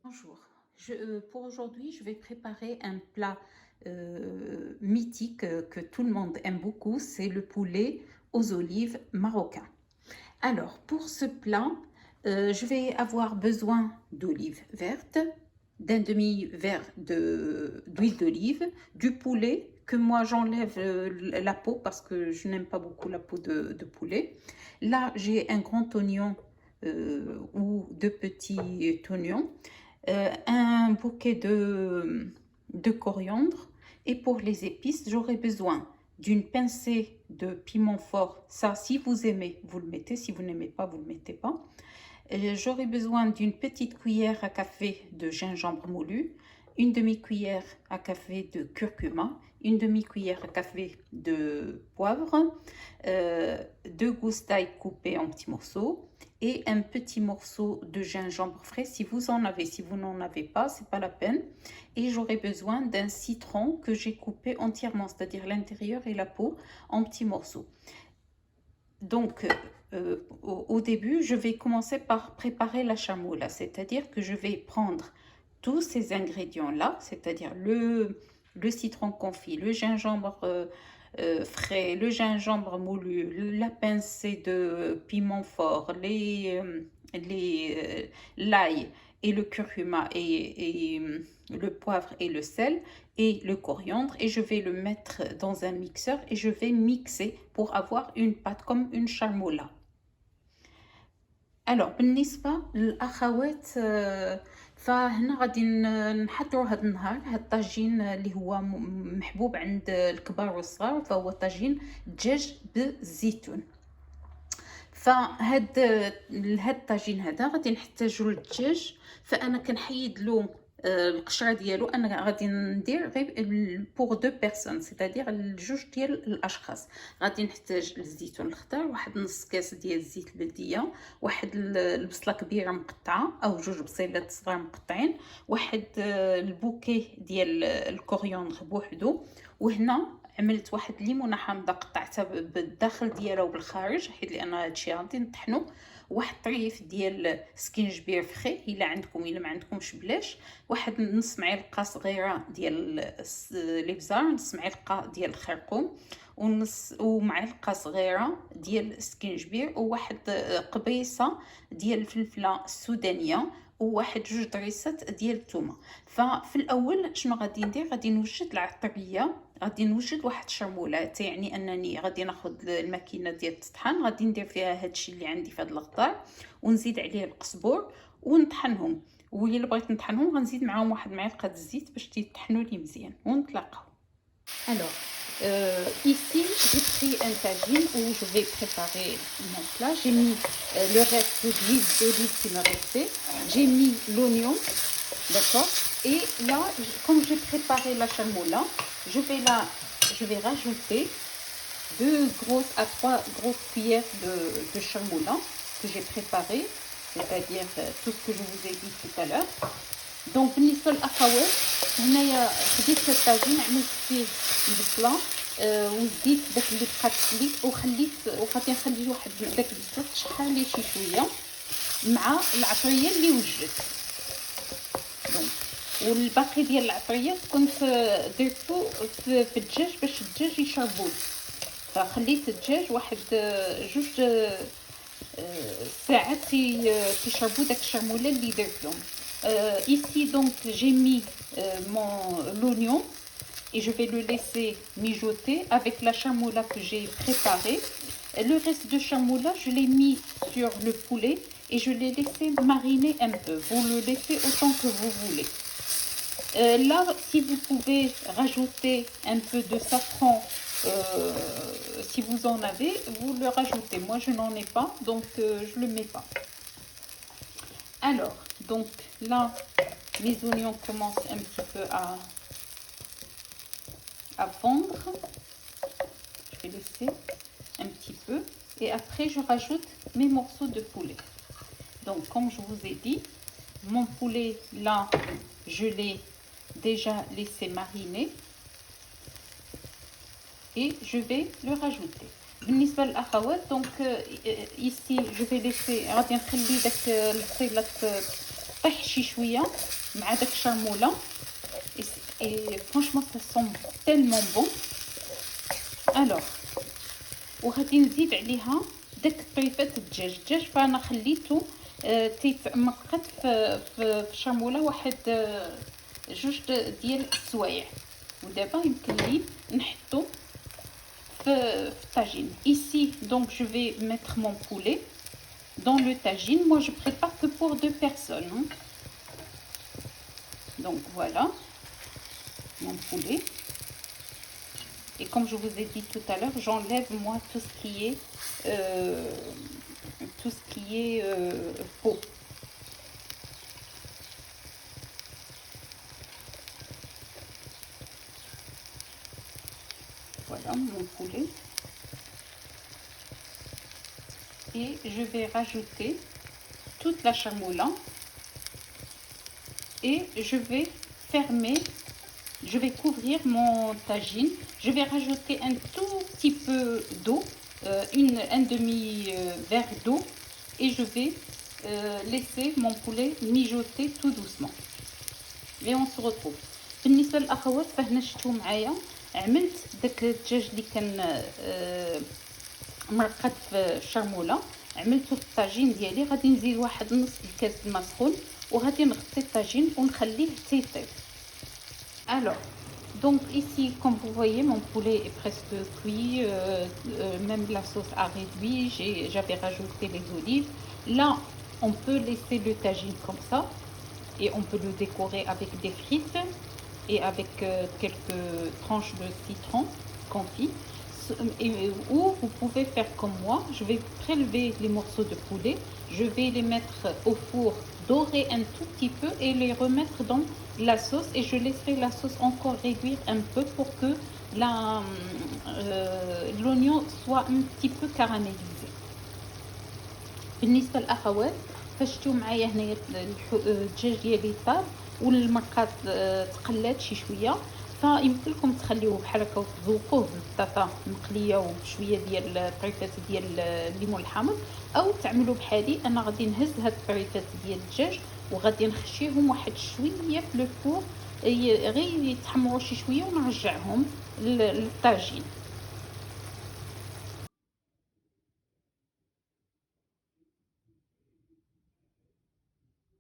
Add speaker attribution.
Speaker 1: Bonjour, pour aujourd'hui, je vais préparer un plat mythique que tout le monde aime beaucoup, c'est le poulet aux olives marocain. Alors, pour ce plat, je vais avoir besoin d'olives vertes, d'un demi-verre d'huile d'olive, du poulet que moi j'enlève la peau parce que je n'aime pas beaucoup la peau de poulet. Là, j'ai un grand oignon ou deux petits oignons, un bouquet de coriandre, et pour les épices, j'aurai besoin d'une pincée de piment fort. Ça, si vous aimez, vous le mettez. Si vous n'aimez pas, vous ne le mettez pas. J'aurai besoin d'une petite cuillère à café de gingembre moulu, une demi-cuillère à café de curcuma, une demi-cuillère à café de poivre, deux gousses d'ail coupées en petits morceaux et un petit morceau de gingembre frais si vous en avez. Si vous n'en avez pas, c'est pas la peine. Et j'aurai besoin d'un citron que j'ai coupé entièrement, c'est-à-dire l'intérieur et la peau, en petits morceaux. Donc, au début, je vais commencer par préparer la chamoula, c'est-à-dire que je vais prendre tous ces ingrédients-là, c'est-à-dire le citron confit, le gingembre frais, le gingembre moulu, la pincée de piment fort, l'ail et le curcuma et le poivre et le sel et le coriandre, et je vais le mettre dans un mixeur et je vais mixer pour avoir une pâte comme une charmoula. Alors بالنسبة للأخوات فهنا غادي نحضروا هذا النهار هذا الطاجين اللي هو محبوب عند الكبار والصغار، فهو طاجين دجاج بالزيتون. فهاد الطاجين هذا غادي نحتاجو الدجاج، فانا كنحيد له القشره ديالو. انا غادي ندير غير بوغ دو بيرسون، سيتادير لجوج ديال الاشخاص. غادي نحتاج الزيتون الخضر، واحد نص كاس ديال الزيت البلديه، واحد البصله كبيره مقطعه او جوج بصيلات صغار مقطعين، واحد البوكي ديال الكورياندر بوحدو. وهنا عملت واحد الليمونه حامضه قطعتها بالداخل ديالها وبالخارج، حيت لان هادشي غادي نطحنو. واحد طريف ديال سكينجبير فخي الا عندكم، الا ما عندكمش بلاش. واحد نص معلقه صغيره ديال الابزار، نص معلقه ديال الخرقوم، ومعلقه صغيره ديال سكينجبير، وواحد قبيصه ديال الفلفله السودانيه، وواحد جوج ضريسات ديال الثومه. ففي الاول شنو غادي ندير؟ غادي نوجد العطريه، غادي نوجد واحد الشرموله، يعني انني غادي ناخذ الماكينه ديال الطحان، غادي ندير فيها هادشي اللي عندي في هاد الخضار، ونزيد عليه القزبور ونطحنهم. وإلا بغيت نطحنهم غنزيد معاهم واحد معلقه الزيت باش تيطحنوا لي مزيان ونطلقوا. Alors, ici, j'ai pris un tagine où je vais préparer mon plat. J'ai mis le reste de l'huile d'olive qui me restait. J'ai mis l'oignon, d'accord. Et là, comme j'ai préparé la chamoula, je vais rajouter 3 grosses cuillères de chamoula que j'ai préparé, c'est-à-dire tout ce que je vous ai dit tout à l'heure. دونك بالنسبه للاخوات، هنايا خديت الطاجين عملت فيه البصله وزيت داك اللي بقات لي، وغادي نخلي واحد داك البصله تشحر لي شي شويه مع العطريه اللي وجدت. دونك والباقي ديال العطريه كنت درتو في الدجاج باش الدجاج يشربوه، فخليت الدجاج واحد جوج ساعات تيشربوا داك الشرموله اللي درتهم. Ici donc j'ai mis l'oignon et je vais le laisser mijoter avec la chamoula que j'ai préparée. Le reste de chamoula, je l'ai mis sur le poulet et je l'ai laissé mariner un peu. Vous le laissez autant que vous voulez. Là, si vous pouvez rajouter un peu de safran, si vous en avez, vous le rajoutez. Moi, je n'en ai pas, donc je le mets pas. Alors, donc là, mes oignons commencent un petit peu à fondre. Je vais laisser un petit peu. Et après, je rajoute mes morceaux de poulet. Donc, comme je vous ai dit, mon poulet, là, je l'ai déjà laissé mariner. Et je vais le rajouter. بالنسبه للاخوات دونك ici je vais laisser غادي نخلي داك البصيله طيح شي شويه مع داك الشرموله. اي فرانشمون سا سون تالمون بون. الوغ وغادي نزيد عليها داك طريفات الدجاج فانا خليته تيتمقت في الشرموله واحد جوج ديال السوايع. ودابا يمكن لي نحطو في الطاجين. Ici donc je vais mettre mon poulet dans le tagine. Moi je prépare que pour 2 personnes, hein. Donc voilà mon poulet. Et comme je vous ai dit tout à l'heure, j'enlève moi tout ce qui est peau. Voilà mon poulet. Et je vais rajouter toute la charmoula. Et je vais fermer, je vais couvrir mon tagine. Je vais rajouter un tout petit peu d'eau, un demi-verre d'eau. Et je vais laisser mon poulet mijoter tout doucement. Et on se retrouve. بالنسبه للاخوات فهنا شفتوا معايا عملت داك الدجاج اللي كان مرقد في الشرموله، عملته في الطاجين ديالي. غادي نزيد واحد نص الكاس الماء سخون وغادي نغطي الطاجين ونخليه حتى يطيب. Alors donc ici comme vous voyez mon poulet est presque cuit, même la sauce a réduit, j'avais rajouté les olives. Là on peut laisser le tagine comme ça et on peut le décorer avec des frites et avec quelques tranches de citron confit. Ou vous pouvez faire comme moi, je vais prélever les morceaux de poulet, je vais les mettre au four, dorer un tout petit peu et les remettre dans la sauce, et je laisserai la sauce encore réduire un peu pour que l'oignon soit un petit peu caramélisé. بالنسبه للاخوات فشتو معايا هنايا الدجاج ديالي طاب والمرقات تقلات شي شويه، فيمكن لكم تخليوه بحال هكا وتذوقوه بالبطاطا مقليه وبشويه ديال الطريفات ديال الليمون الحامض، او تعملوا بحالي. انا غادي نهز هاد الطريفات ديال الدجاج وغادي نخشيهم واحد شويه في الفور غير يتحمروا شي شويه ونرجعهم للطاجين.